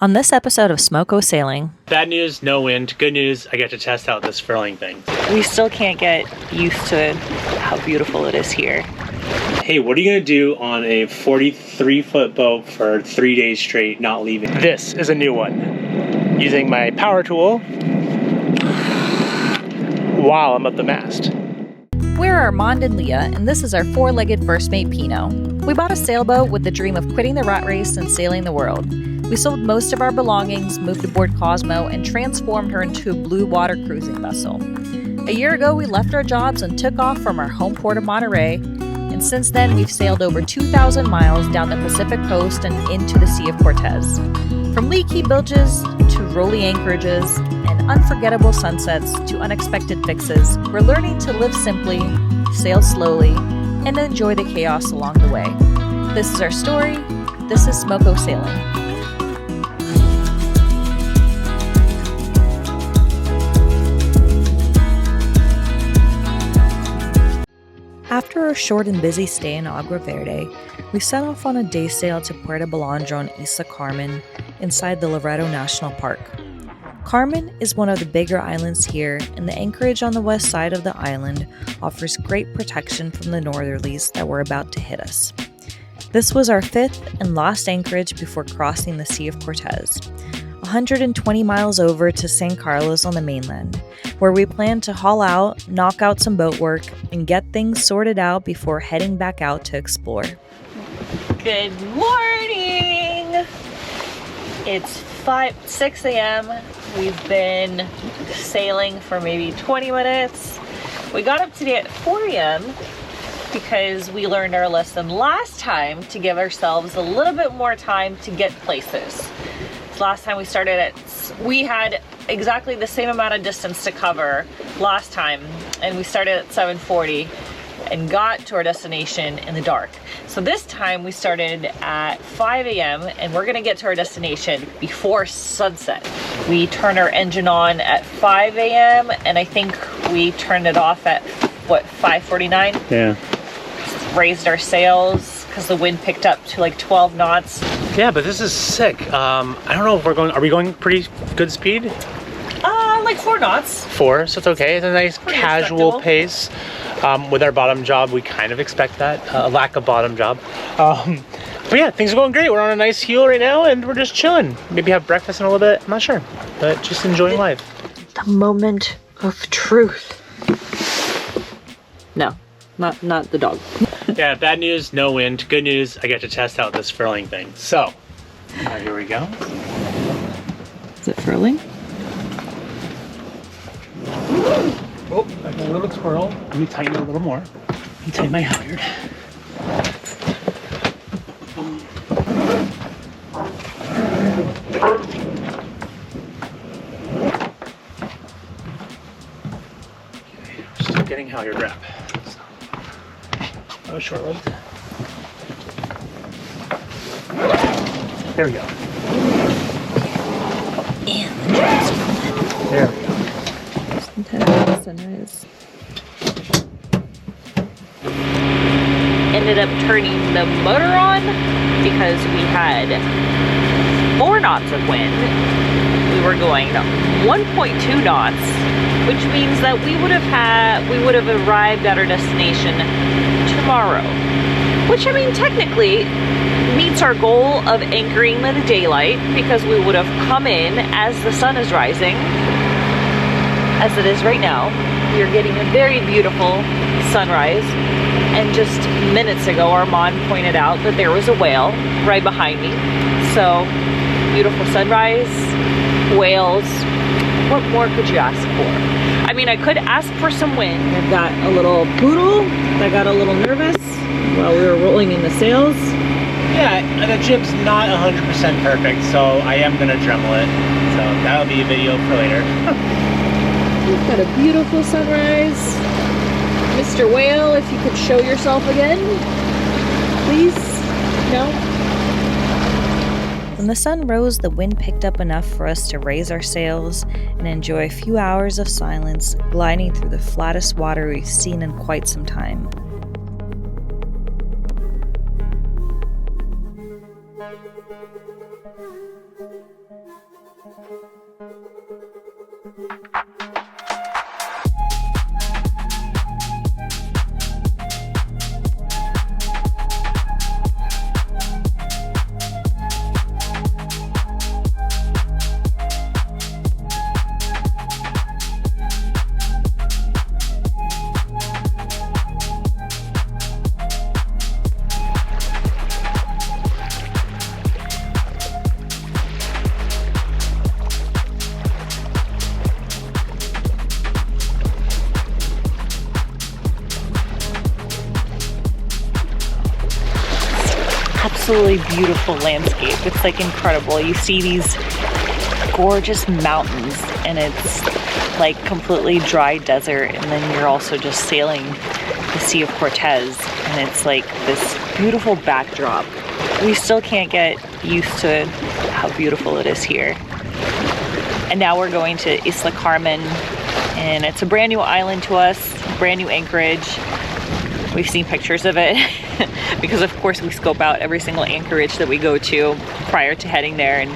On this episode of SmoCo Sailing. Bad news, no wind. Good news, I get to test out this furling thing. We still can't get used to how beautiful it is here. Hey, what are you gonna do on a 43-foot boat for 3 days straight, not leaving? This is a new one. Using my power tool while I'm up the mast. We're Armand and Liya, and this is our four-legged first mate Pinot. We bought a sailboat with the dream of quitting the rat race and sailing the world. We sold most of our belongings, moved aboard Cosmo, and transformed her into a bluewater cruising vessel. A year ago, we left our jobs and took off from our home port of Monterey, and since then, we've sailed over 2,000 miles down the Pacific coast and into the Sea of Cortez. From leaky bilges to rolly anchorages and unforgettable sunsets to unexpected fixes, we're learning to live simply, sail slowly, and enjoy the chaos along the way. This is our story. This is SmoCo Sailing. After our short and busy stay in Agua Verde, we set off on a day sail to Puerto Balandra on Isla Carmen, inside the Loreto National Park. Carmen is one of the bigger islands here, and the anchorage on the west side of the island offers great protection from the Northerlies that were about to hit us. This was our fifth and last anchorage before crossing the Sea of Cortez, 120 miles over to San Carlos on the mainland, where we plan to haul out, knock out some boat work, and get things sorted out before heading back out to explore. Good morning! It's 6 a.m. We've been sailing for maybe 20 minutes. We got up today at 4 a.m. because we learned our lesson last time to give ourselves a little bit more time to get places. Last time we had exactly the same amount of distance to cover last time, and we started at 7:40 and got to our destination in the dark. So this time we started at 5 a.m. and we're gonna get to our destination before sunset. We turned our engine on at 5 a.m. and I think we turned it off at, 5:49? Yeah. Raised our sails because the wind picked up to like 12 knots. Yeah, but this is sick. I don't know if are we going pretty good speed? Like 4 knots. 4, so it's okay. It's a nice casual respectable pace. With our bottom job, we kind of expect that, a lack of bottom job. But yeah, things are going great. We're on a nice heel right now and we're just chilling. Maybe have breakfast in a little bit, I'm not sure, but just enjoying life. The moment of truth. No, not the dog. Yeah, bad news, no wind. Good news, I get to test out this furling thing. So, here we go. Is it furling? Oh, I got a little twirl. Let me tighten it a little more. Let me tighten my halyard. Okay, still getting halyard wrap. Oh, short-lived. There we go. And there we go. sunrise. Ended up turning the motor on because we had 4 knots of wind. We were going 1.2 knots, which means that we would have arrived at our destination tomorrow, which I mean technically meets our goal of anchoring in the daylight because we would have come in as the sun is rising. As it is right now, we are getting a very beautiful sunrise, and just minutes ago Armand pointed out that there was a whale right behind me. So beautiful sunrise, whales, what more could you ask for? I mean, I could ask for some wind. I've got a little poodle that got a little nervous while we were rolling in the sails. Yeah, the jib's not 100% perfect, so I am gonna Dremel it. So that'll be a video for later. We've got a beautiful sunrise. Mr. Whale, if you could show yourself again, please. No? When the sun rose, the wind picked up enough for us to raise our sails and enjoy a few hours of silence, gliding through the flattest water we've seen in quite some time. absolutely beautiful landscape. It's like incredible. You see these gorgeous mountains and it's like completely dry desert, and then you're also just sailing the Sea of Cortez and it's like this beautiful backdrop. We still can't get used to how beautiful it is here. And now we're going to Isla Carmen, and it's a brand new island to us, brand new anchorage. We've seen pictures of it because of course we scope out every single anchorage that we go to prior to heading there, and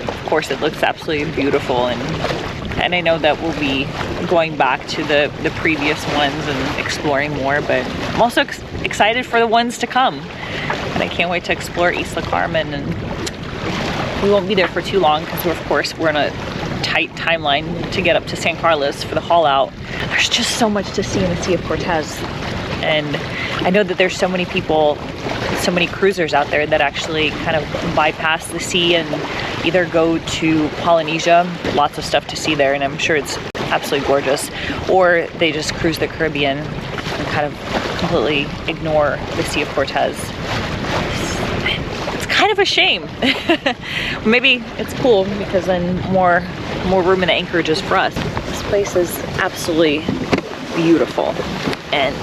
of course it looks absolutely beautiful, and I know that we'll be going back to the previous ones and exploring more, but I'm also excited for the ones to come, and I can't wait to explore Isla Carmen. And we won't be there for too long because of course we're in a tight timeline to get up to San Carlos for the haul out. There's just so much to see in the Sea of Cortez, and I know that there's so many people, so many cruisers out there that actually kind of bypass the sea and either go to Polynesia, lots of stuff to see there, and I'm sure it's absolutely gorgeous, or they just cruise the Caribbean and kind of completely ignore the Sea of Cortez. It's kind of a shame. Maybe it's cool because then more room in the anchorages for us. This place is absolutely beautiful, and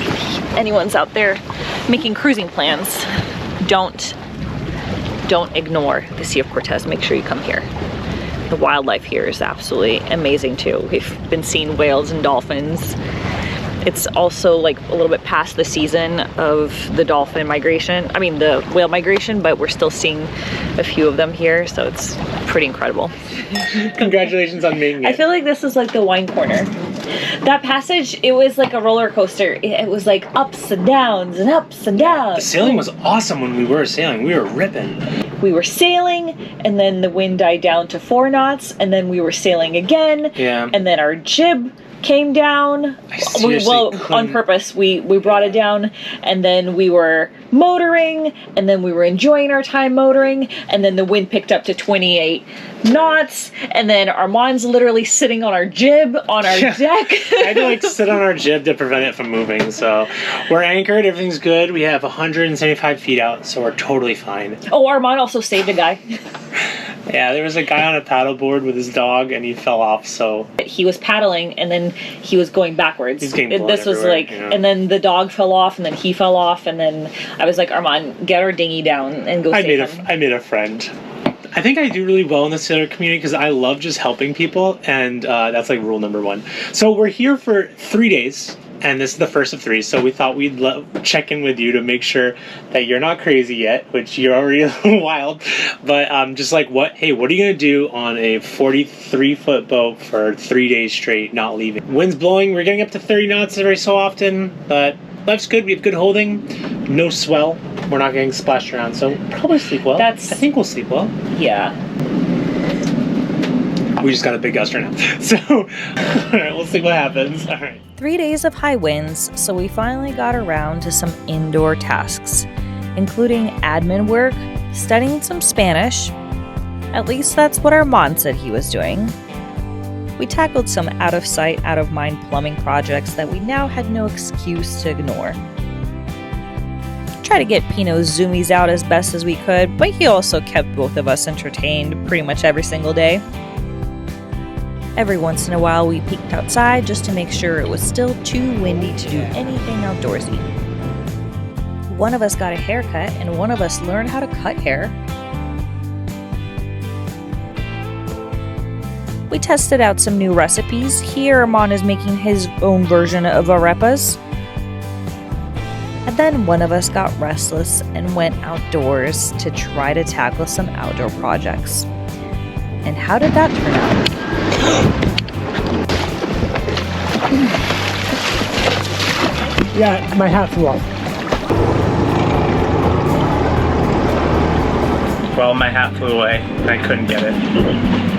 if anyone's out there making cruising plans, don't ignore the Sea of Cortez. Make sure you come here. The wildlife here is absolutely amazing too. We've been seeing whales and dolphins. It's also like a little bit past the season of the dolphin migration. I mean the whale migration, but we're still seeing a few of them here, so it's pretty incredible. Congratulations on making it. I feel like this is like the wine corner. That passage, it was like a roller coaster. It was like ups and downs and ups and downs. The sailing was awesome when we were sailing. We were ripping. We were sailing, and then the wind died down to 4 knots, and then we were sailing again. Yeah. And then our jib came down. On purpose. We brought it down, and then we were motoring, and then we were enjoying our time motoring, and then the wind picked up to 28 knots, and then Armand's literally sitting on our jib on our deck. I had to like sit on our jib to prevent it from moving, so we're anchored, everything's good. We have 175 feet out, so we're totally fine. Oh, Armand also saved a guy. Yeah, there was a guy on a paddleboard with his dog, and he fell off, so... He was paddling, and then he was going backwards. He's getting blown This was everywhere, like, yeah. And then the dog fell off, and then he fell off, and then I was like, Armand, get our dinghy down and go save him. I made a friend. I think I do really well in the sailor community because I love just helping people, and that's like rule number 1. So we're here for 3 days. And this is the first of 3, so we thought we'd check in with you to make sure that you're not crazy yet, which you're already a little wild. But just like, what are you going to do on a 43-foot boat for 3 days straight, not leaving? Wind's blowing, we're getting up to 30 knots every so often, but life's good, we have good holding, no swell, we're not getting splashed around, so we'll probably sleep well. I think we'll sleep well. Yeah. We just got a big gust right now. So, alright, we'll see what happens. Alright. 3 days of high winds, so we finally got around to some indoor tasks, including admin work, studying some Spanish. At least that's what Armand said he was doing. We tackled some out-of-sight, out-of-mind plumbing projects that we now had no excuse to ignore. Try to get Pinot's zoomies out as best as we could, but he also kept both of us entertained pretty much every single day. Every once in a while we peeked outside just to make sure it was still too windy to do anything outdoorsy. One of us got a haircut and one of us learned how to cut hair. We tested out some new recipes. Here Armand is making his own version of arepas. And then one of us got restless and went outdoors to try to tackle some outdoor projects. And how did that turn out? Yeah, my hat flew off. Well, my hat flew away and I couldn't get it.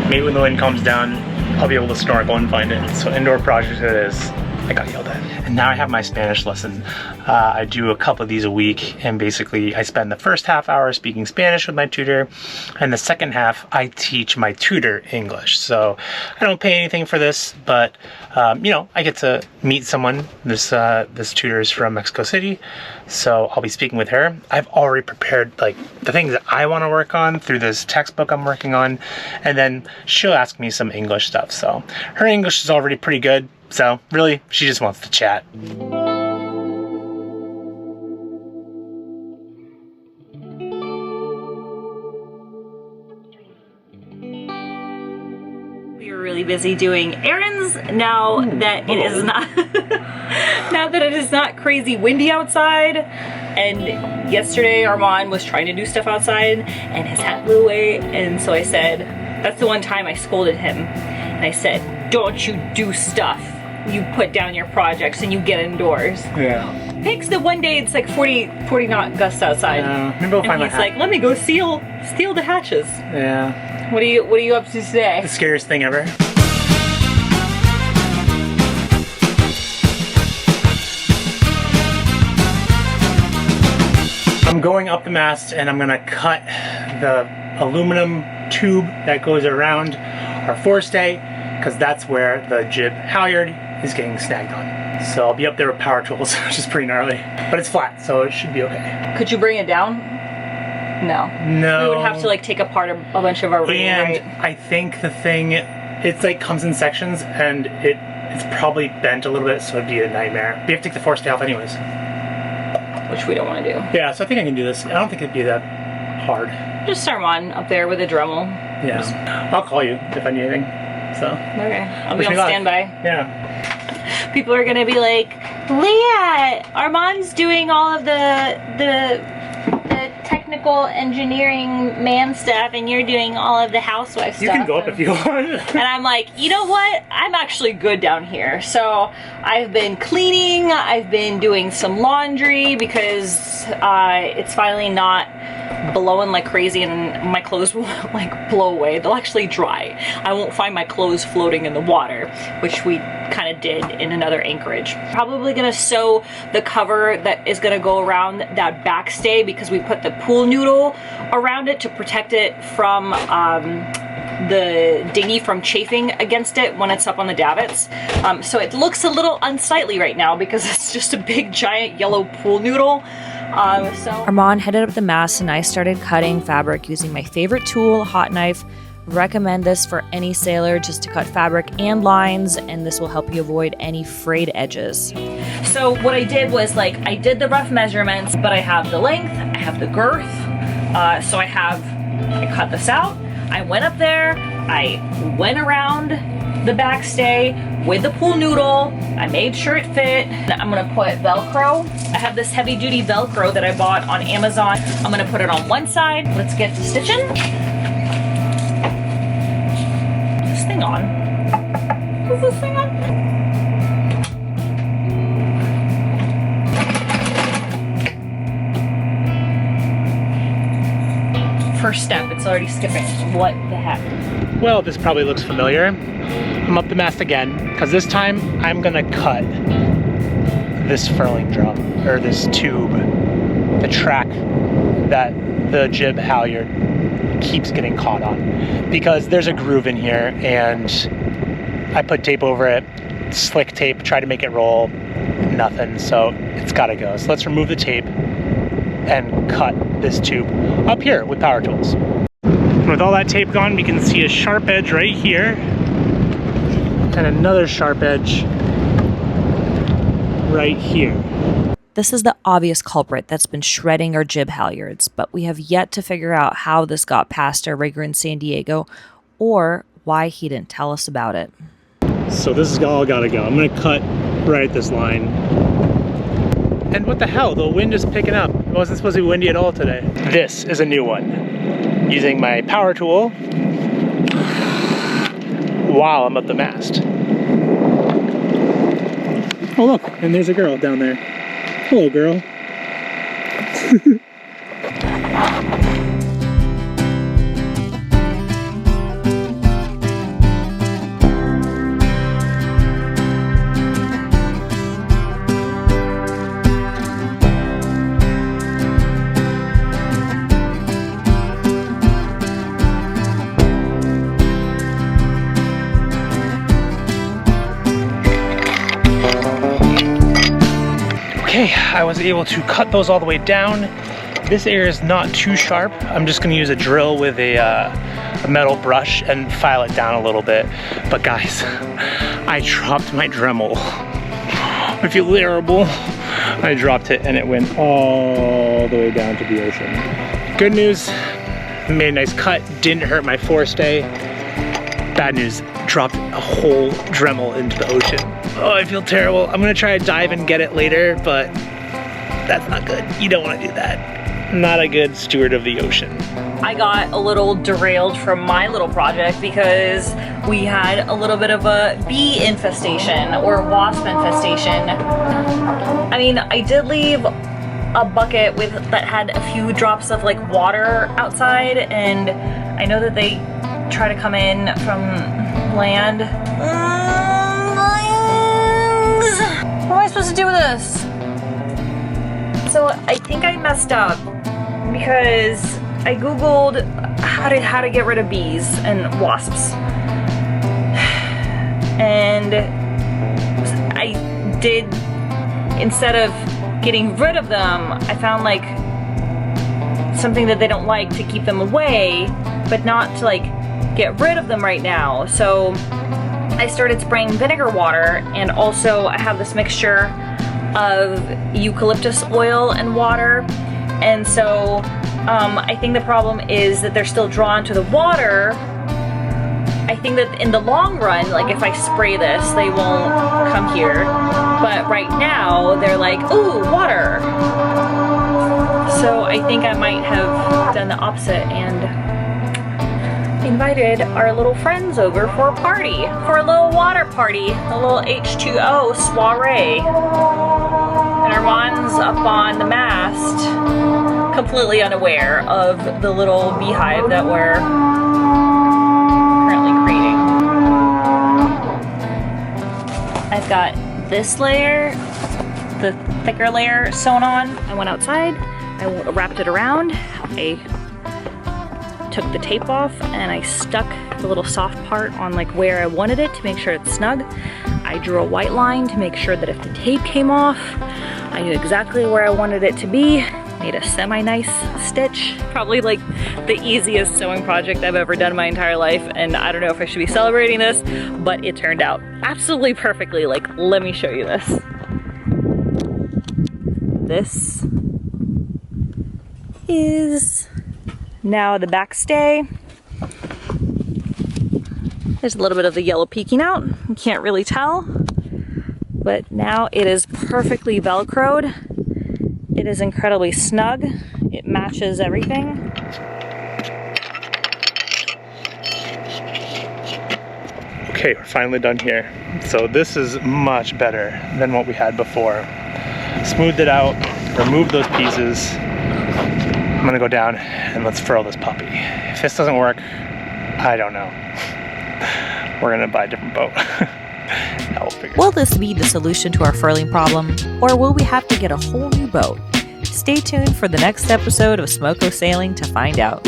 Maybe when the wind calms down, I'll be able to snorkel and find it. So indoor project it is. I got yelled at. And now I have my Spanish lesson. I do a couple of these a week, and basically I spend the first half hour speaking Spanish with my tutor, and the second half I teach my tutor English. So I don't pay anything for this, but you know, I get to meet someone. This tutor is from Mexico City, so I'll be speaking with her. I've already prepared like the things that I want to work on through this textbook I'm working on, and then she'll ask me some English stuff. So her English is already pretty good, so really she just wants to chat. We were really busy doing errands now that it is not now that it is not crazy windy outside. And yesterday Armand was trying to do stuff outside and his hat blew away, and so I said, that's the one time I scolded him, and I said, don't you do stuff. You put down your projects and you get indoors. Yeah. Picks that one day it's like 40 knot gusts outside. Maybe we'll find and he's like, let me go steal the hatches. Yeah. What are you up to today? The scariest thing ever. I'm going up the mast and I'm gonna cut the aluminum tube that goes around our forestay, because that's where the jib halyard is getting snagged on. So I'll be up there with power tools, which is pretty gnarly. But it's flat, so it should be okay. Could you bring it down? No. No. We would have to like take apart a bunch of our rigging, And right? I think the thing, it's like comes in sections, and it's probably bent a little bit, so it'd be a nightmare. We have to take the forestay off anyways. Which we don't want to do. Yeah, so I think I can do this. I don't think it'd be that hard. Just Armand up there with a Dremel. Yeah. I'll call you if I need anything. So. Okay. I'll be Wish on me luck. standby. Yeah. People are gonna be like, Liya, Armand's doing all of the technical engineering man stuff, and you're doing all of the housewife stuff. You can go up if you want. And I'm like, you know what? I'm actually good down here. So I've been cleaning, I've been doing some laundry because it's finally not blowing like crazy and my clothes will like blow away. They'll actually dry. I won't find my clothes floating in the water, which we kind of did in another anchorage. Probably gonna sew the cover that is gonna go around that backstay, because we put the pool noodle around it to protect it from the dinghy from chafing against it when it's up on the davits. So it looks a little unsightly right now because it's just a big giant yellow pool noodle. Armand headed up the mast and I started cutting fabric using my favorite tool, a hot knife. Recommend this for any sailor, just to cut fabric and lines, and this will help you avoid any frayed edges. So what I did was, like, I did the rough measurements, but I have the length, I have the girth, so I cut this out. I went up there, I went around the backstay with the pool noodle, I made sure it fit. I'm gonna put Velcro. I have this heavy duty Velcro that I bought on Amazon. I'm gonna put it on one side. Let's get to stitching. Is this thing on? Is this thing on? First step, it's already skipping. What the heck? Well, this probably looks familiar. I'm up the mast again, because this time I'm gonna cut this furling drum, or this tube, the track that the jib halyard keeps getting caught on. Because there's a groove in here, and I put tape over it, slick tape, try to make it roll, nothing, so it's gotta go. So let's remove the tape and cut this tube up here with power tools. With all that tape gone, we can see a sharp edge right here and another sharp edge right here. This is the obvious culprit that's been shredding our jib halyards, but we have yet to figure out how this got past our rigger in San Diego, or why he didn't tell us about it. So this is all gotta go. I'm gonna cut right at this line. And what the hell, the wind is picking up. It wasn't supposed to be windy at all today. This is a new one. Using my power tool while I'm up the mast. Oh look, and there's a girl down there. Hello, girl. Okay, I was able to cut those all the way down. This area is not too sharp. I'm just gonna use a drill with a metal brush and file it down a little bit. But guys, I dropped my Dremel. I feel terrible. I dropped it and it went all the way down to the ocean. Good news, made a nice cut, didn't hurt my forestay. Bad news, dropped a whole Dremel into the ocean. Oh, I feel terrible. I'm gonna try to dive and get it later, but that's not good. You don't wanna do that. Not a good steward of the ocean. I got a little derailed from my little project because we had a little bit of a bee infestation or wasp infestation. I mean, I did leave a bucket that had a few drops of like water outside, and I know that they try to come in from land. What am I supposed to do with this? So I think I messed up because I googled how to get rid of bees and wasps, and I did, instead of getting rid of them, I found like something that they don't like to keep them away, but not to like get rid of them right now. So I started spraying vinegar water, and also I have this mixture of eucalyptus oil and water, and so I think the problem is that they're still drawn to the water. I think that in the long run, like if I spray this, they won't come here. But right now, they're like, ooh, water. So I think I might have done the opposite and invited our little friends over for a party, for a little water party, a little H2O soiree. And Armand's up on the mast, completely unaware of the little beehive that we're currently creating. I've got this layer, the thicker layer sewn on. I went outside, I wrapped it around, I took the tape off, and I stuck the little soft part on like where I wanted it to make sure it's snug. I drew a white line to make sure that if the tape came off, I knew exactly where I wanted it to be. Made a semi-nice stitch. Probably like the easiest sewing project I've ever done in my entire life, and I don't know if I should be celebrating this, but it turned out absolutely perfectly. Like, let me show you this. This is now the backstay. There's a little bit of the yellow peeking out. You can't really tell, but now it is perfectly Velcroed. It is incredibly snug. It matches everything. Okay, we're finally done here. So this is much better than what we had before. Smoothed it out, removed those pieces. I'm gonna go down and let's furl this puppy. If this doesn't work, I don't know. We're gonna buy a different boat. Will this be the solution to our furling problem, or will we have to get a whole new boat? Stay tuned for the next episode of SmoCo Sailing to find out.